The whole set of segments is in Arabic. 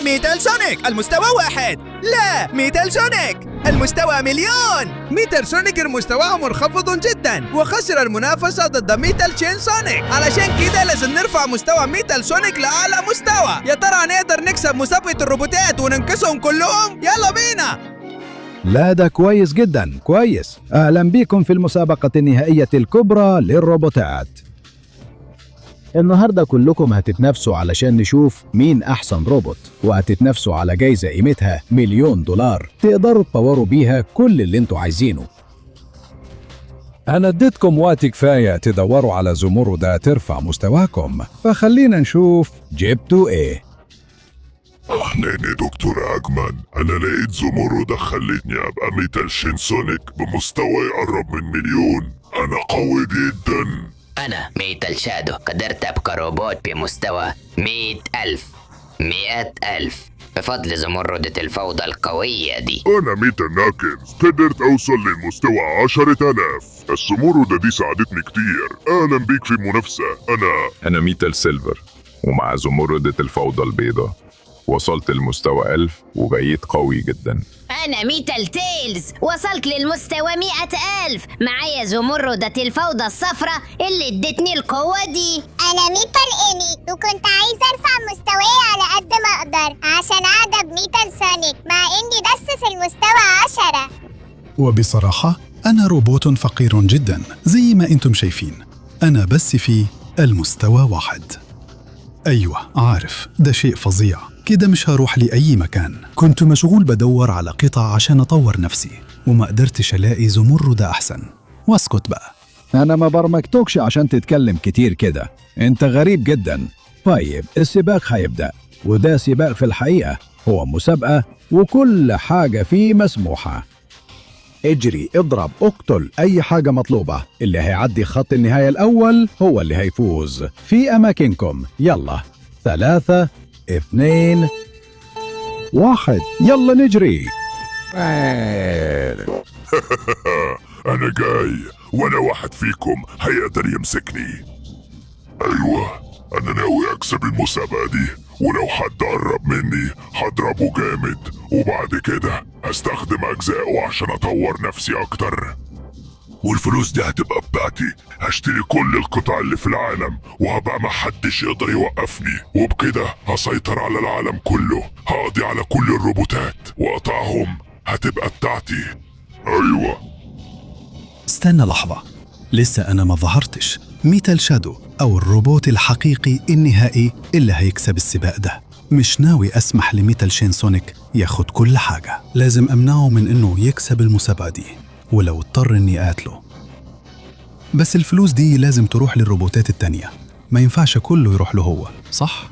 ميتال سونيك المستوى 1. لا، ميتال سونيك المستوى 1,000,000. ميتال سونيك مستواه منخفض جدا وخسر المنافسة ضد ميتال تشين سونيك، علشان كده لازم نرفع مستوى ميتال سونيك لأعلى مستوى. يا ترى هنقدر نكسب مسابقة الروبوتات وننقذهم كلهم؟ يلا بينا. لا ده كويس جدا، كويس. أهلا بكم في المسابقة النهائية الكبرى للروبوتات. النهاردة كلكم هتتنافسوا علشان نشوف مين أحسن روبوت، وهتتنافسوا على جايزة قيمتها $1,000,000 تقدروا تطوروا بيها كل اللي انتوا عايزينه. أنا اديتكم وقت كفاية تدوروا على زمردة ترفع مستواكم، فخلينا نشوف جبتوا إيه. أهلين دكتور أجمل، أنا لقيت زمردة خلتني أبقى ميتال شين سونيك بمستوى يقرب من 1,000,000. أنا قوي جدا. أنا ميتال شادو، قدرت أبقى روبوت بمستوى 100,000 بفضل زمردة الفوضى القوية دي. أنا ميتال ناكنز، قدرت أوصل للمستوى 10,000. الزمردة دي ساعدتني كتير. أهلا بيك في المنافسة. أنا ميتال سيلفر، ومع زمردة الفوضى البيضاء وصلت لمستوى 1000 وبقيت قوي جدا. أنا ميتال تيلز، وصلت للمستوى 100,000. معايا زمردة الفوضى الصفراء اللي ادتني القوة دي. أنا ميتال إيمي، وكنت عايزة أرفع مستواي على قد ما أقدر عشان أعجب ميتال سونيك، مع إني بس في المستوى 10. وبصراحة أنا روبوت فقير جدا زي ما أنتم شايفين، أنا بس في المستوى 1. أيوة عارف، ده شيء فظيع، كده مش هروح لأي مكان. كنت مشغول بدور على قطع عشان أطور نفسي، وما قدرتش ألاقي زمردة أحسن. واسكت بقى. أنا ما برمجتوكش عشان تتكلم كتير كده، أنت غريب جدا. طيب السباق هيبدأ، وده سباق في الحقيقة، هو مسابقة وكل حاجة فيه مسموحة. اجري، اضرب، اقتل، أي حاجة مطلوبة. اللي هيعدي خط النهاية الأول هو اللي هيفوز. في أماكنكم، يلا. 3 2 1 يلا نجري. أنا جاي، ولا واحد فيكم هيقدر يمسكني. أيوة، أنا ناوي أكسب المسابقة دي، ولو حد قرب مني هضربه جامد، وبعد كده هستخدم أجزائه عشان أطور نفسي أكتر. والفلوس دي هتبقى بتاعتي. هشتري كل القطع اللي في العالم، وهبقى محدش يقدر يوقفني، وبكده هسيطر على العالم كله. هقضي على كل الروبوتات وأقطعهم هتبقى بتاعتي. أيوة. استنى لحظة، لسه أنا ما ظهرتش. ميتال شادو أو الروبوت الحقيقي النهائي اللي هيكسب السباق ده. مش ناوي أسمح لميتال شين سونيك ياخد كل حاجة. لازم أمنعه من إنه يكسب المسابقة دي، ولو اضطر إني قاتله. بس الفلوس دي لازم تروح للروبوتات التانية، ما ينفعش كله يروح له هو، صح؟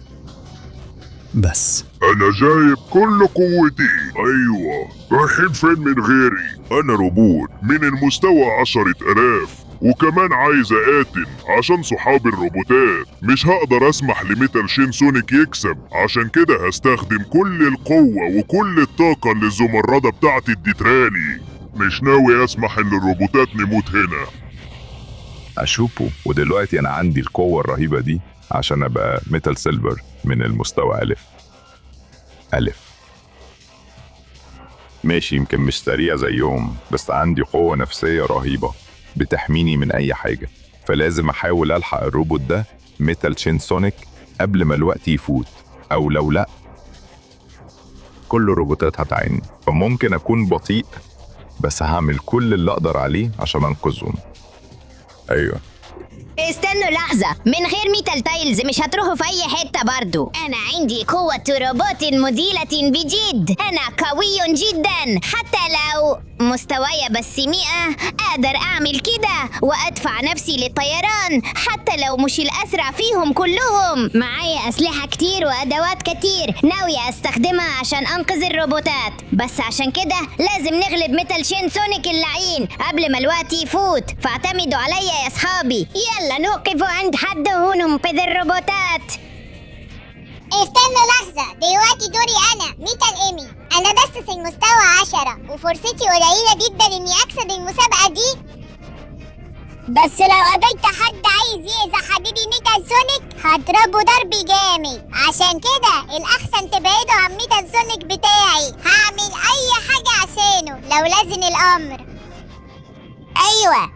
بس أنا جايب كل قوتي. أيوة، رايحين فين من غيري؟ أنا روبوت من المستوى 10,000، وكمان عايز أقاتل عشان صحاب الروبوتات. مش هقدر أسمح لميتال شين سونيك يكسب، عشان كده هستخدم كل القوة وكل الطاقة اللي الزمردة بتاعتي اديتهالي. مش ناوي أسمح إن الروبوتات نموت هنا. أشوفه، ودلوقتي أنا عندي القوة الرهيبة دي عشان أبقى ميتال سيلفر من المستوى 1000. ماشي، يمكن مش سريع زيهم، بس عندي قوة نفسية رهيبة بتحميني من أي حاجة. فلازم أحاول ألحق الروبوت ده ميتال شين سونيك قبل ما الوقت يفوت، أو لو لأ كل الروبوتات هتعاني. فممكن أكون بطيء، بس هعمل كل اللي أقدر عليه عشان أنقذهم. أيوة. استنوا لحظة، من غير ميتال تايلز مش هتروحوا في أي حتة برضو. أنا عندي قوة روبوت مذيلة بجد. أنا قوي جدا، حتى لو مستواي بس 100 أقدر أعمل كده وأدفع نفسي للطيران، حتى لو مش الأسرع فيهم كلهم. معايا أسلحة كتير وأدوات كتير ناوية أستخدمها عشان أنقذ الروبوتات، بس عشان كده لازم نغلب ميتال شين سونيك اللعين قبل ما الوقت يفوت. فاعتمدوا عليا يا أصحابي. يلا نوقف عند حد وننقذ الروبوتات. استنوا لحظة، دلوقتي دوري أنا ميتال إيمي. أنا بس في المستوى 10، وفرصتي قليلة جدا إني أكسب المسابقة دي. بس لو قابلت حد عايز يأذي حبيبي ميتال سونيك هضربه ضرب جامد. عشان كده الأحسن تبعده عن ميتال سونيك بتاعي. هعمل أي حاجة عشانه لو لازم الأمر. أيوة.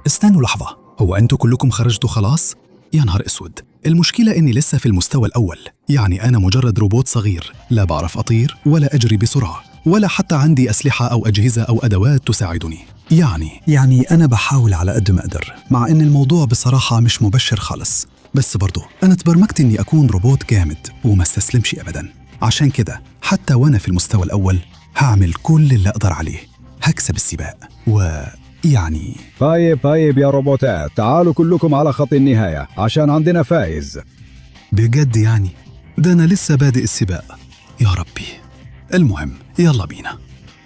استنوا لحظة، هو أنتوا كلكم خرجتوا خلاص؟ يا نهار أسود، المشكلة إني لسه في المستوى الأول، يعني أنا مجرد روبوت صغير، لا بعرف أطير ولا أجري بسرعة ولا حتى عندي أسلحة أو أجهزة أو أدوات تساعدني. يعني أنا بحاول على قد ما أقدر، مع إن الموضوع بصراحة مش مبشر خالص، بس برضو أنا تبرمجت إني أكون روبوت جامد وما استسلمش أبدا. عشان كده حتى وأنا في المستوى الأول هعمل كل اللي أقدر عليه، هكسب السباق يعني طيب يا روبوتات، تعالوا كلكم على خط النهاية عشان عندنا فايز. بجد يعني؟ ده أنا لسه بادئ السباق، يا ربي. المهم يلا بينا.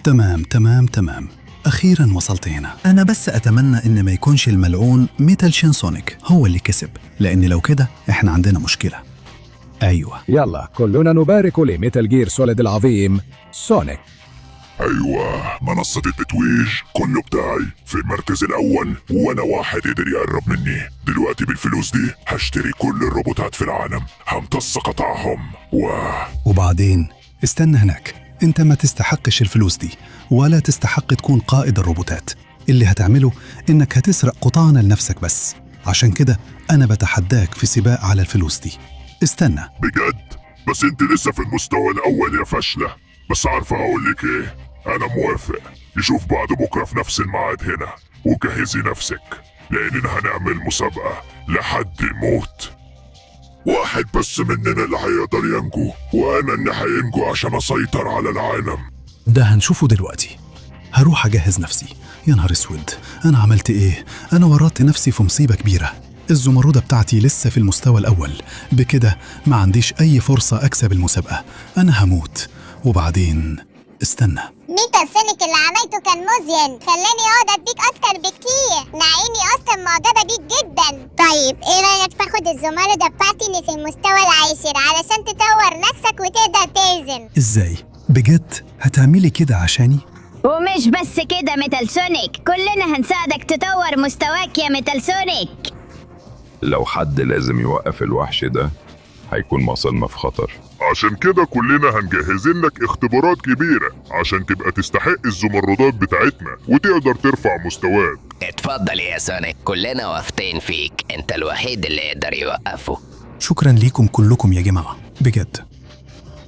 تمام، أخيراً وصلت هنا. أنا بس أتمنى إن ما يكونش الملعون ميتال شين سونيك هو اللي كسب، لأن لو كده إحنا عندنا مشكلة. أيوة، يلا كلنا نبارك لميتال جير سوليد العظيم سونيك. أيوة، منصة التتويج كله بتاعي في المركز الأول، وأنا واحد قدر يقرب مني. دلوقتي بالفلوس دي هشتري كل الروبوتات في العالم، همتص قطعهم وبعدين استنى هناك، انت ما تستحقش الفلوس دي ولا تستحق تكون قائد الروبوتات. اللي هتعمله انك هتسرق قطعنا لنفسك بس. عشان كده انا بتحداك في سباق على الفلوس دي. استنى. بجد؟ بس انت لسه في المستوى الأول يا فاشلة. بس عارفة هقولك ايه؟ أنا موافق نشوف بعض بكرة في نفس الميعاد هنا، وجهزي نفسك لأننا هنعمل مسابقة لحد الموت. واحد بس مننا اللي هيقدر ينجو، وأنا اللي هينجو عشان أسيطر على العالم. ده هنشوفه دلوقتي. هروح أجهز نفسي. يا نهار اسود، أنا عملت إيه؟ أنا ورطت نفسي في مصيبة كبيرة. الزمردة بتاعتي لسه في المستوى الأول، بكده ما عنديش أي فرصة أكسب المسابقة. أنا هموت. وبعدين استنى. ميتال سونيك اللي عملته كان مزين، خلاني اقعد اديك اكتر بكتير، مع اني اصلا معجبه بيك جدا. طيب ايه رايك تاخد الزمردة بتاعتي اللي في المستوى العاشر علشان تطور نفسك وتقدر توزن؟ ازاي؟ بجد هتعملي كده عشاني؟ ومش بس كده ميتال سونيك، كلنا هنساعدك تطور مستواك يا ميتال سونيك. لو حد لازم يوقف الوحش ده هيكون مصلنا في خطر. عشان كده كلنا هنجهز لك اختبارات كبيرة عشان تبقى تستحق الزمردات بتاعتنا وتقدر ترفع مستواك. اتفضل يا سونيك، كلنا واثقين فيك، انت الوحيد اللي يقدر يوقفه. شكرا ليكم كلكم يا جماعة، بجد.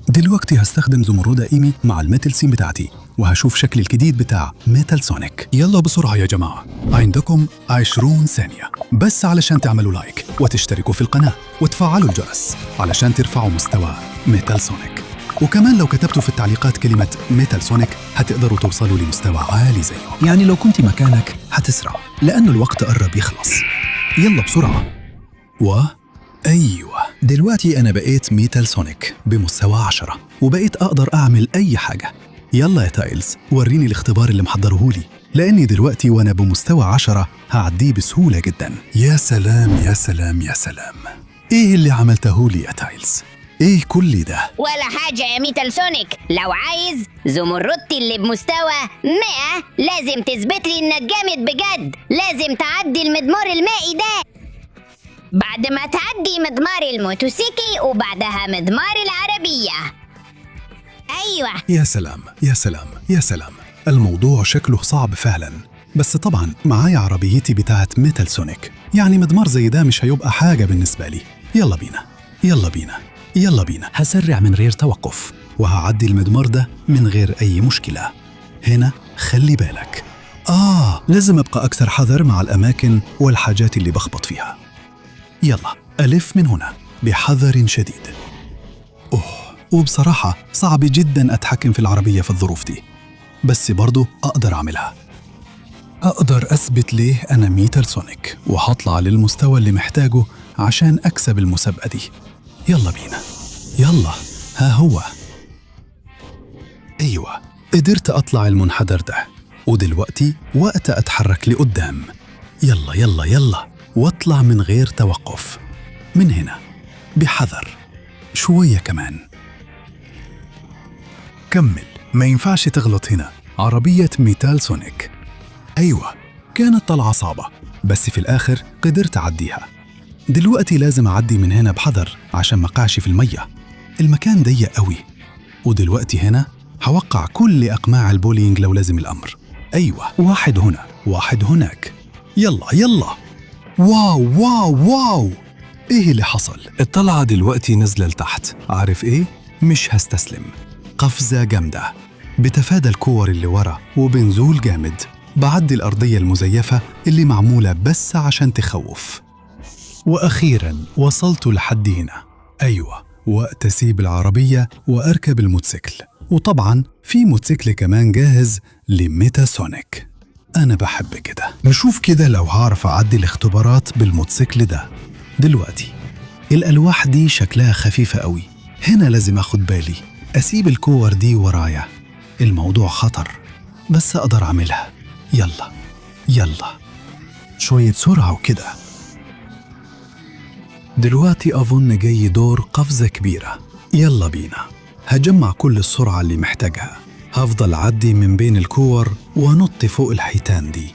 دلوقتي هستخدم زمردة إيمي مع الميتال سين بتاعتي، وهشوف شكل الجديد بتاع ميتال سونيك. يلا بسرعة يا جماعة، عندكم 20 ثانية بس علشان تعملوا لايك وتشتركوا في القناة وتفعلوا الجرس علشان ترفعوا مستوى ميتال سونيك. وكمان لو كتبتوا في التعليقات كلمة ميتال سونيك هتقدروا توصلوا لمستوى عالي زيه. يعني لو كنت مكانك هتسرع لأنه الوقت قرب يخلص. يلا بسرعة. أيوة، دلوقتي أنا بقيت ميتال سونيك بمستوى 10 وبقيت أقدر أعمل أي حاجة. يلا يا تايلز، وريني الاختبار اللي محضرهولي، لأني دلوقتي وأنا بمستوى 10 هعديه بسهولة جدا. يا سلام يا سلام يا سلام، إيه اللي عملتهولي يا تايلز؟ إيه كل ده؟ ولا حاجة يا ميتال سونيك. لو عايز زمردتي اللي بمستوى 100 لازم تثبت لي إنك جامد بجد. لازم تعدي المدمار المائي ده، بعد ما تعدي مدمار الموتوسيكي وبعدها مدمار العربية. أيوة. يا سلام يا سلام يا سلام، الموضوع شكله صعب فعلا، بس طبعا معايا عربيتي بتاعت ميتال سونيك، يعني مدمار زي ده مش هيبقى حاجة بالنسبة لي. يلا بينا يلا بينا يلا بينا، هسرع من غير توقف وهعدي المدمار ده من غير أي مشكلة. هنا خلي بالك، لازم أبقى أكثر حذر مع الأماكن والحاجات اللي بخبط فيها. يلا ألف من هنا بحذر شديد. وبصراحة صعب جدا أتحكم في العربية في الظروف دي، بس برضو أقدر أعملها. أقدر أثبت ليه أنا ميتال سونيك وهطلع للمستوى اللي محتاجه عشان أكسب المسابقة دي. يلا بينا، يلا، ها هو. أيوة، قدرت أطلع المنحدر ده، ودلوقتي وقت أتحرك لقدام. يلا يلا يلا، واطلع من غير توقف. من هنا بحذر، شوية كمان. كمل، ما ينفعش تغلط هنا. عربية ميتال سونيك. أيوة، كانت طلعة صعبة، بس في الآخر قدرت أعديها. دلوقتي لازم أعدي من هنا بحذر عشان ما أقعش في المية. المكان ضيق قوي، ودلوقتي هنا هوقع كل أقماع البولينج لو لازم الأمر. أيوة، واحد هنا واحد هناك. يلا يلا. واو واو واو، إيه اللي حصل؟ الطلعة دلوقتي نزل لتحت. عارف إيه؟ مش هستسلم. قفزة جامدة، بتفادى الكور اللي ورا وبنزول جامد، بعدي الأرضية المزيفة اللي معمولة بس عشان تخوف. وأخيراً وصلت لحد هنا. أيوة، وقت أسيب العربية وأركب الموتوسيكل. وطبعاً في موتوسيكل كمان جاهز لميتاسونيك. أنا بحب كده. نشوف كده لو هعرف أعدي الاختبارات بالموتوسيكل ده. دلوقتي الألواح دي شكلها خفيفة قوي. هنا لازم أخد بالي، أسيب الكور دي ورايا. الموضوع خطر بس أقدر أعملها. يلا يلا، شوية سرعة وكده. دلوقتي أظن جاي دور قفزة كبيرة. يلا بينا. هجمع كل السرعة اللي محتاجها. هفضل عدي من بين الكور ونط فوق الحيتان دي.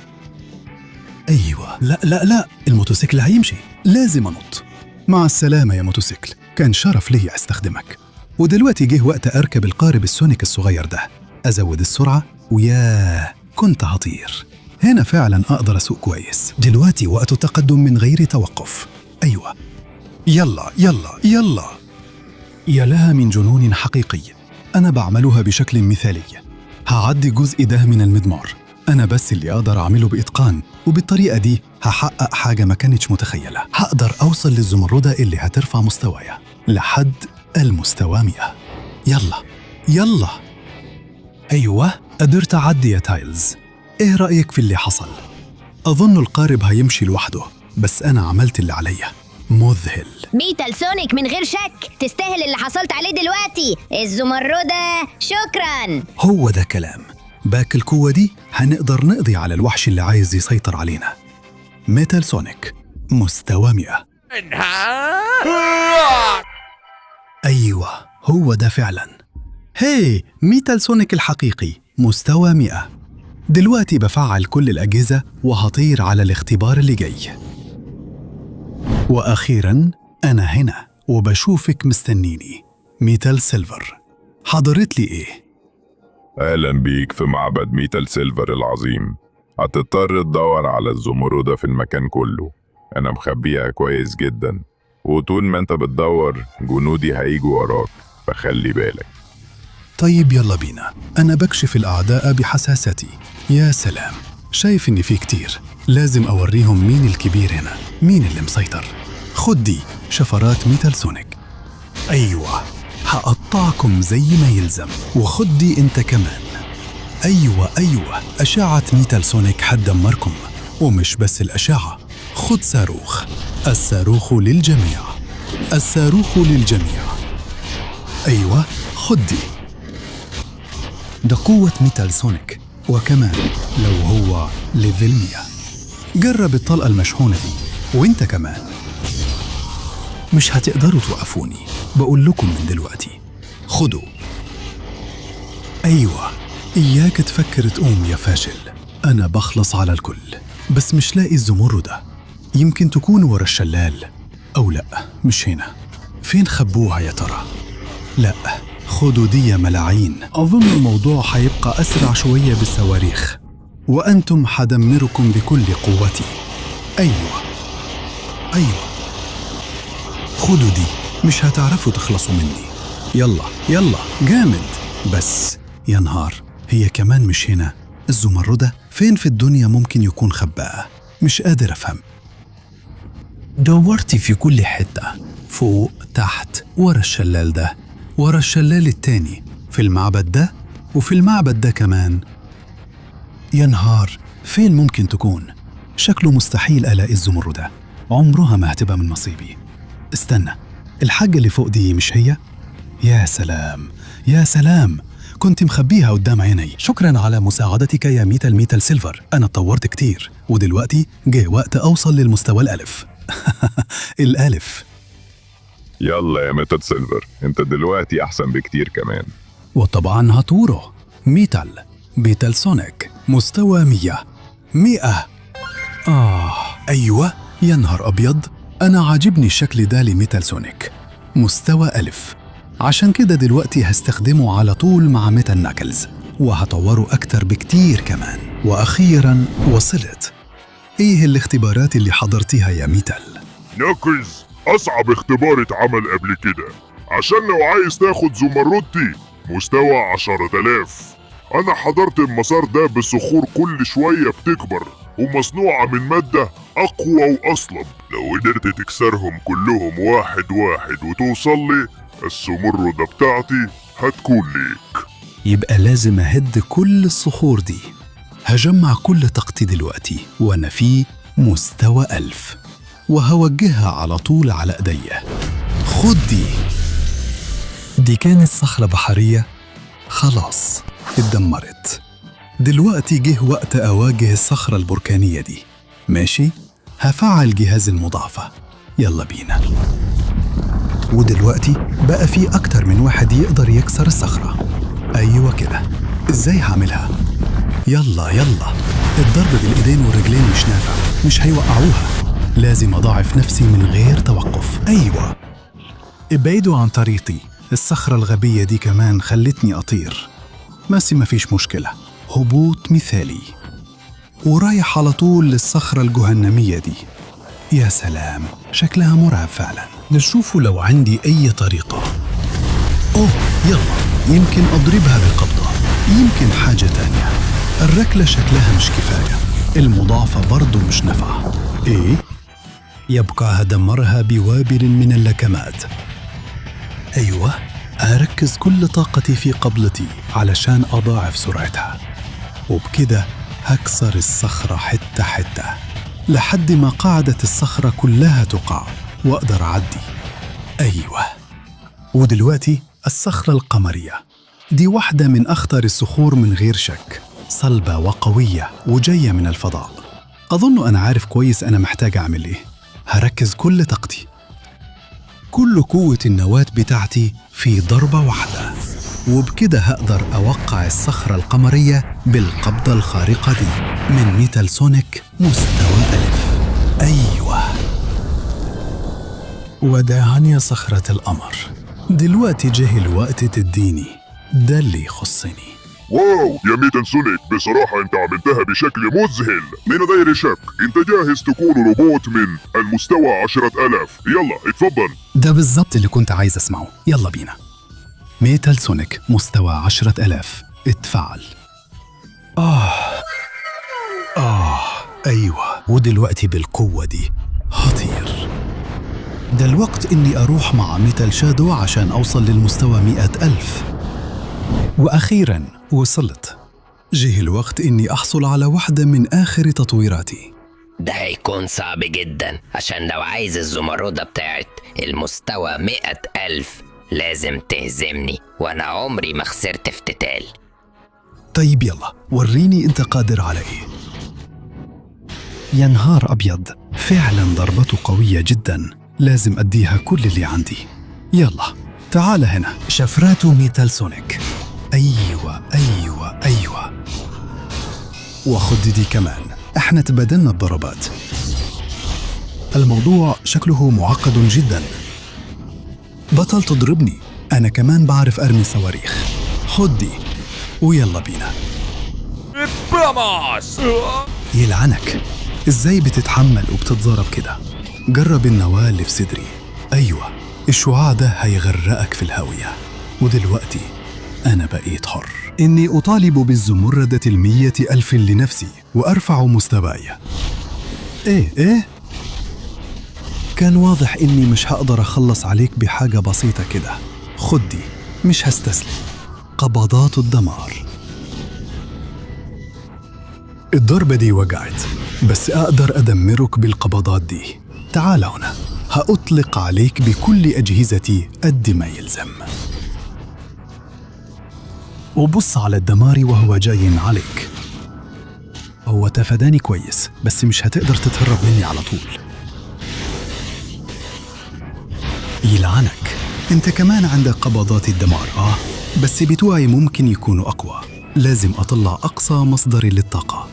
أيوة، لا لا لا، الموتوسيكل هيمشي، لازم أنط. مع السلامة يا موتوسيكل، كان شرف لي أستخدمك. ودلوقتي جه وقت أركب القارب السونيك الصغير ده. أزود السرعة وياه، كنت هطير. هنا فعلا أقدر أسوق كويس. دلوقتي وقت التقدم من غير توقف. أيوة، يلا يلا يلا. يا لها من جنون حقيقي. أنا بعملها بشكل مثالي. هعدي جزء ده من المضمار، أنا بس اللي أقدر أعمله بإتقان، وبالطريقة دي هحقق حاجة ما كانتش متخيلة. هقدر أوصل للزمردة اللي هترفع مستوايا لحد المستوى 100. يلا يلا. أيوة، قدرت أعدي يا تايلز. إيه رأيك في اللي حصل؟ أظن القارب هيمشي لوحده، بس أنا عملت اللي عليا. مذهل. ميتال سونيك من غير شك تستاهل اللي حصلت عليه دلوقتي. الزمردة، شكراً. هو ده كلام. باك القوة دي هنقدر نقضي على الوحش اللي عايز يسيطر علينا. ميتال سونيك مستوى 100. أيوة، هو ده فعلا. هاي، ميتال سونيك الحقيقي مستوى 100. دلوقتي بفعل كل الأجهزة وهطير على الاختبار اللي جاي. وأخيراً أنا هنا وبشوفك مستنيني. ميتال سيلفر، حضرت لي إيه؟ أهلا بيك في معبد ميتال سيلفر العظيم. هتضطر تدور على الزمردة في المكان كله. أنا مخبيها كويس جدا، وطول ما أنت بتدور جنودي هيجوا وراك، فخلي بالك. طيب يلا بينا. أنا بكشف الأعداء بحساستي. يا سلام، شايف إن في كتير. لازم أوريهم مين الكبير هنا، مين اللي مسيطر. خد دي شفرات ميتال سونيك. أيوة، هقطعكم زي ما يلزم. وخد دي أنت كمان. أيوة أيوة، أشعة ميتال سونيك هتدمركم. ومش بس الأشعة، خد صاروخ. الصاروخ للجميع، الصاروخ للجميع. أيوة، خد دي. ده قوة ميتال سونيك، وكمان لو هو ليفل 100. جرب الطلقة المشحونة دي، وانت كمان. مش هتقدروا توقفوني، بقول لكم من دلوقتي. خدوا. أيوة، إياك تفكر تقوم يا فاشل. أنا بخلص على الكل، بس مش لاقي الزمردة. يمكن تكون ورا الشلال، أو لأ، مش هنا. فين خبوها يا ترى؟ لأ، خدوا دي يا ملاعين. أظن الموضوع هيبقى أسرع شوية بالصواريخ، وأنتم حدمركم بكل قوتي. أيوة أيوة، خدوا دي، مش هتعرفوا تخلصوا مني. يلا يلا، جامد. بس يا نهار، هي كمان مش هنا. الزمردة فين في الدنيا ممكن يكون خباها؟ مش قادر أفهم. دورتي في كل حتة، فوق تحت، ورا الشلال ده، ورا الشلال التاني، في المعبد ده، وفي المعبد ده كمان. يا نهار، فين ممكن تكون؟ شكله مستحيل ألاقي الزمردة. عمرها ما هتبقى من نصيبي. استنى، الحاجة اللي فوق دي مش هي؟ يا سلام يا سلام، كنت مخبيها قدام عيني. شكرا على مساعدتك يا ميتال سيلفر. أنا اتطورت كتير، ودلوقتي جه وقت أوصل للمستوى الألف. الألف. يلا يا ميتال سيلفر، انت دلوقتي احسن بكتير كمان. وطبعا هطوره. ميتال سونيك مستوى 100. أيوة، يا نهار أبيض، أنا عاجبني الشكل ده لميتال سونيك. مستوى ألف. عشان كده دلوقتي هستخدمه على طول مع ميتال ناكلز، وهطوره أكتر بكتير كمان. وأخيراً وصلت. إيه الاختبارات اللي حضرتيها يا ميتال؟ ناكلز، أصعب اختبار اتعمل قبل كده، عشان لو عايز تاخد زمردتي مستوى 10,000. أنا حضرت المسار ده بصخور كل شوية بتكبر ومصنوعة من مادة أقوى وأصلب. لو قدرت تكسرهم كلهم واحد واحد وتوصل لي، الزمردة بتاعتي هتكون ليك. يبقى لازم أهد كل الصخور دي. هجمع كل طاقتي دلوقتي وأنا في مستوى 1000، وهوجهها على طول على إيديا. خد دي كانت صخرة بحرية خلاص اتدمرت. دلوقتي جه وقت أواجه الصخرة البركانية دي. ماشي، هفعل جهاز المضاعفة. يلا بينا. ودلوقتي بقى في أكتر من واحد يقدر يكسر الصخرة. أيوة كده. إزاي هعملها؟ يلا الضرب بالإيدين والرجلين مش نافع، مش هيوقعوها. لازم أضاعف نفسي من غير توقف. أيوة، ابعدوا عن طريقي. الصخرة الغبية دي كمان خلتني أطير. بس مفيش مشكلة، هبوط مثالي. ورايح على طول للصخرة الجهنمية دي. يا سلام، شكلها مرعب فعلا. نشوفوا لو عندي أي طريقة. أوه، يلا، يمكن أضربها بقبضة، يمكن حاجة تانية. الركلة شكلها مش كفاية، المضاعفة برضو مش نافعة. إيه؟ يبقى هدمرها بوابل من اللكمات. أيوة، أركز كل طاقتي في قبضتي علشان أضاعف سرعتها، وبكده هكسر الصخرة حتة حتة لحد ما قاعدة الصخرة كلها تقع وأقدر أعدي. أيوة، ودلوقتي الصخرة القمرية دي واحدة من أخطر الصخور من غير شك، صلبة وقوية وجاية من الفضاء. أظن أنا عارف كويس أنا محتاج أعمل إيه. هركز كل طاقتي، كل قوة النواة بتاعتي في ضربة واحدة، وبكده هقدر أوقع الصخرة القمرية بالقبضة الخارقة دي من ميتال سونيك مستوى 1000. أيوة، وداعاً يا صخرة القمر. دلوقتي جه الوقت تديني ده اللي يخصني. واو يا ميتال سونيك، بصراحة انت عملتها بشكل مذهل. من غير شك انت جاهز تكون روبوت من المستوى 10,000. يلا اتفضل. ده بالظبط اللي كنت عايز اسمعه. يلا بينا. ميتال سونيك مستوى 10,000 اتفعل. أيوة، ودلوقتي بالقوة دي هطير. ده الوقت إني أروح مع ميتال شادو عشان أوصل للمستوى 100,000. وأخيراً وصلت. جه الوقت إني أحصل على واحدة من آخر تطويراتي. ده هيكون صعب جدا، عشان لو عايز الزمردة بتاعت المستوى 100,000 لازم تهزمني، وأنا عمري ما خسرت افتتال. طيب يلا، وريني أنت قادر على إيه. يا نهار أبيض، فعلاً ضربته قوية جداً. لازم أديها كل اللي عندي. يلا تعال هنا، شفرات ميتال سونيك. أيوة. وخد دي كمان. احنا تبادلنا الضربات. الموضوع شكله معقد جدا. بطل تضربني، أنا كمان بعرف أرمي صواريخ. خد دي ويلا بينا. يلعنك، إزاي بتتحمل وبتتضرب كده؟ جرب النواة اللي في صدري. أيوة، الشعاع ده هيغرقك في الهاوية. ودلوقتي أنا بقيت حر إني أطالب بالزمردة 100,000 لنفسي وأرفع مستواي. إيه؟ كان واضح إني مش هقدر أخلص عليك بحاجة بسيطة كده. خد دي، مش هستسلم. قبضات الدمار. الضربة دي وجعت، بس أقدر أدمرك بالقبضات دي. تعال هنا، هأطلق عليك بكل أجهزتي قد ما يلزم. وبص على الدمار وهو جاي عليك. هو تفاداني كويس، بس مش هتقدر تتهرب مني على طول. يلعنك، انت كمان عندك قبضات الدمار. بس بتوعي ممكن يكونوا أقوى. لازم أطلع أقصى مصدر للطاقة.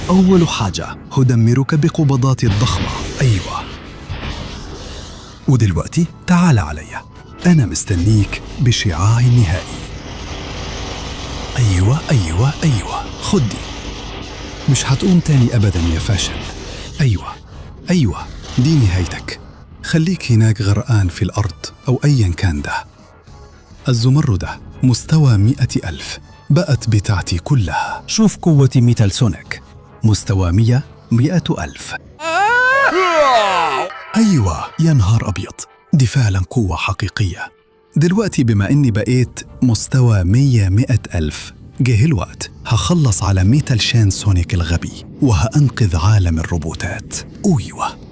أول حاجة هدمرك بقبضاتي الضخمة. أيوة. ودلوقتي تعال عليا، أنا مستنيك بشعاعي النهائي. أيوة أيوة أيوة، خد دي. مش هتقوم تاني أبدا يا فاشل. أيوة دي نهايتك. خليك هناك غرقان في الأرض أو أيا كان ده. الزمردة مستوى 100,000 بقت بتاعتي كلها. شوف قوة ميتال سونيك، مستوى 100,000. أيوة يا نهار أبيض، دي فعلا قوة حقيقية. دلوقتي بما إني بقيت مستوى 100,000 جه الوقت هخلص على ميتال شين سونيك الغبي وهأنقذ عالم الروبوتات. أيوة.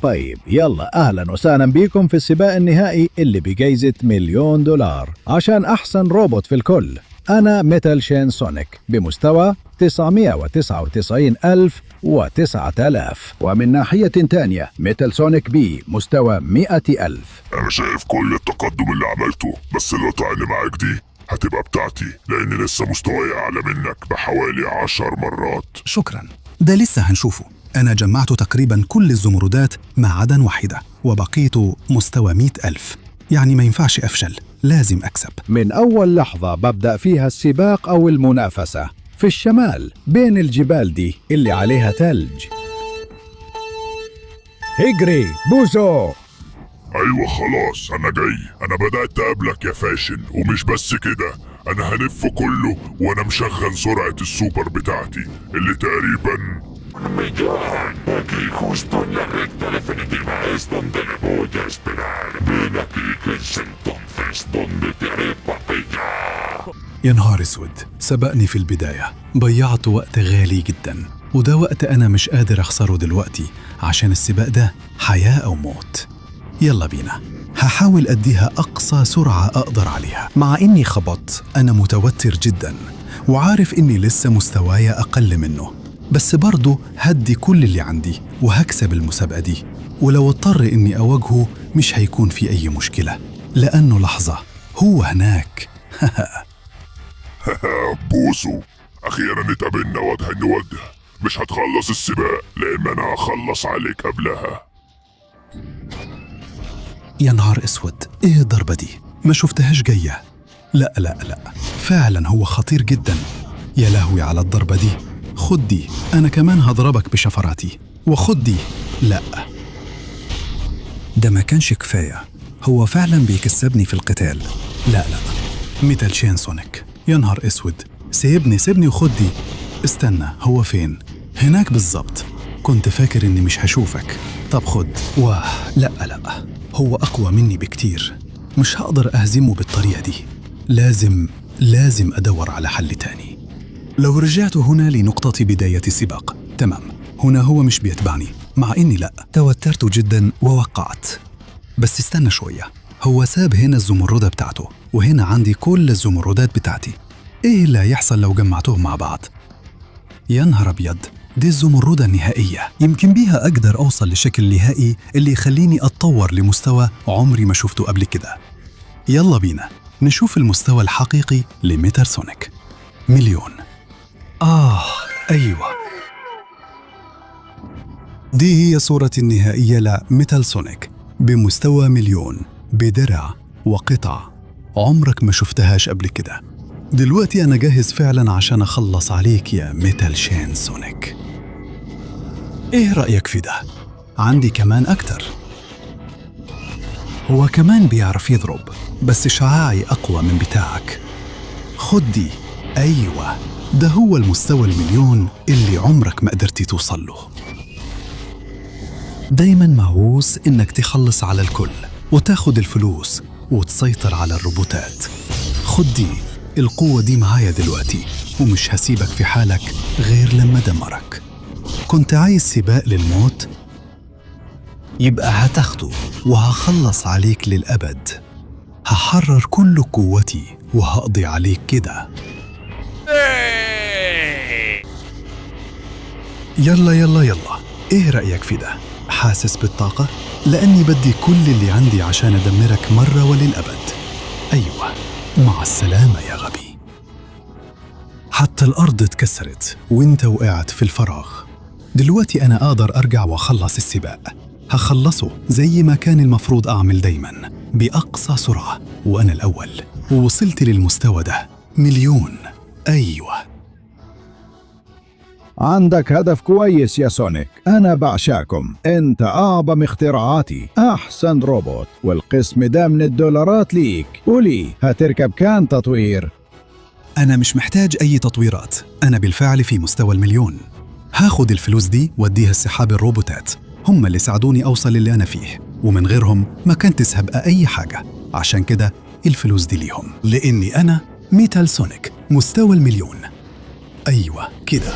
طيب يلا أهلا وسهلا بيكم في السباق النهائي اللي بجايزة $1,000,000 عشان أحسن روبوت في الكل. أنا ميتال شين سونيك بمستوى 999,009. ومن ناحية تانية ميتال سونيك بي مستوى 100,000. أنا شايف كل التقدم اللي عملته، بس اللقطة اللي معاك دي هتبقى بتاعتي لأني لسه مستواي أعلى منك بحوالي 10 مرات. شكرا، ده لسه هنشوفه. أنا جمعت تقريبا كل الزمردات ما عدا واحدة وبقيت مستوى 100,000، يعني ما ينفعش أفشل، لازم أكسب. من أول لحظة ببدأ فيها السباق أو المنافسة في الشمال بين الجبال دي اللي عليها تلج. اجري بوزو. أيوة خلاص أنا جاي. أنا بدأت أقابلك يا فاشل، ومش بس كده، أنا هلف كله وأنا مشغل سرعة السوبر بتاعتي اللي تقريبا aquí justo en la recta definitiva es donde me voy a esperar. Ven aquí que es entonces donde te haré papilla. يا نهار اسود، سبقني في البداية، ضيعت وقت غالي جدا، وده وقت أنا مش قادر أخسره دلوقتي عشان السباق ده حياة أو موت. يلا بينا، هحاول أديها أقصى سرعة أقدر عليها. مع إني خبطت، أنا متوتر جدا وعارف إني لسه مستواي أقل منه، بس برضو هدي كل اللي عندي وهكسب المسابقة دي، ولو اضطر إني أواجهه مش هيكون في أي مشكلة، لأنه لحظة هو هناك. بوسو، أخيرا اتقابلنا وجها لوجه. مش هتخلص السباق لأن أنا هخلص عليك قبلها. يا نهار اسود، ايه الضربة دي؟ ما شفتهاش جاية. لا فعلا هو خطير جدا. يا لهوي على الضربة دي. خد دي، أنا كمان هضربك بشفراتي. وخد دي. لا، ده ما كانش كفاية، هو فعلا بيكسبني في القتال. لا ميتال شين سونيك، يا نهار اسود، سيبني وخد دي. استنى، هو فين؟ هناك بالظبط. كنت فاكر إني مش هشوفك. طب خد. لا هو أقوى مني بكتير، مش هقدر أهزمه بالطريقة دي. لازم أدور على حل تاني. لو رجعت هنا لنقطة بداية السباق، تمام، هنا هو مش بيتبعني، مع إني لا، توترت جدا ووقعت. بس استنى شوية، هو ساب هنا الزمردة بتاعته وهنا عندي كل الزمردات بتاعتي. إيه اللي هيحصل لو جمعتهم مع بعض؟ يا نهار أبيض، دي الزمردة النهائية، يمكن بيها أقدر أوصل لشكل نهائي اللي يخليني أتطور لمستوى عمري ما شفته قبل كده. يلا بينا نشوف المستوى الحقيقي لميتال سونيك. 1,000,000. أيوة، دي هي صورة النهائية لميتال سونيك بمستوى 1,000,000 بدرع وقطع عمرك ما شفتهاش قبل كده. دلوقتي أنا جاهز فعلا عشان أخلص عليك يا ميتال شين سونيك. إيه رأيك في ده؟ عندي كمان أكتر. هو كمان بيعرف يضرب، بس شعاعي أقوى من بتاعك. خد دي. أيوة، ده هو المستوى 1,000,000 اللي عمرك ما قدرتي توصل له. دايما مهووس إنك تخلص على الكل وتاخد الفلوس وتسيطر على الروبوتات. خد دي، القوة دي معايا دلوقتي ومش هسيبك في حالك غير لما دمرك. كنت عايز سباق للموت؟ يبقى هتاخده وهخلص عليك للأبد. هحرر كل قوتي وهقضي عليك كده. يلا ايه رأيك في ده؟ حاسس بالطاقة؟ لأني بدي كل اللي عندي عشان أدمرك مرة وللأبد. أيوة، مع السلامة يا غبي. حتى الأرض اتكسرت وانت وقعت في الفراغ. دلوقتي أنا أقدر أرجع وأخلص السباق. هخلصه زي ما كان المفروض أعمل دايماً، بأقصى سرعة، وأنا الأول. ووصلت للمستوى ده 1,000,000. أيوة. عندك هدف كويس يا سونيك، أنا بعشاكم. أنت أعظم اختراعاتي، أحسن روبوت، والقسم ده من الدولارات ليك. قولي هتركب كام تطوير؟ أنا مش محتاج أي تطويرات، أنا بالفعل في مستوى 1,000,000. هاخد الفلوس دي واديها السحاب الروبوتات، هم اللي ساعدوني أوصل للي أنا فيه، ومن غيرهم ما كنت هبقى أي حاجة. عشان كده الفلوس دي ليهم، لأني أنا ميتال سونيك، مستوى 1,000,000. أيوة كده.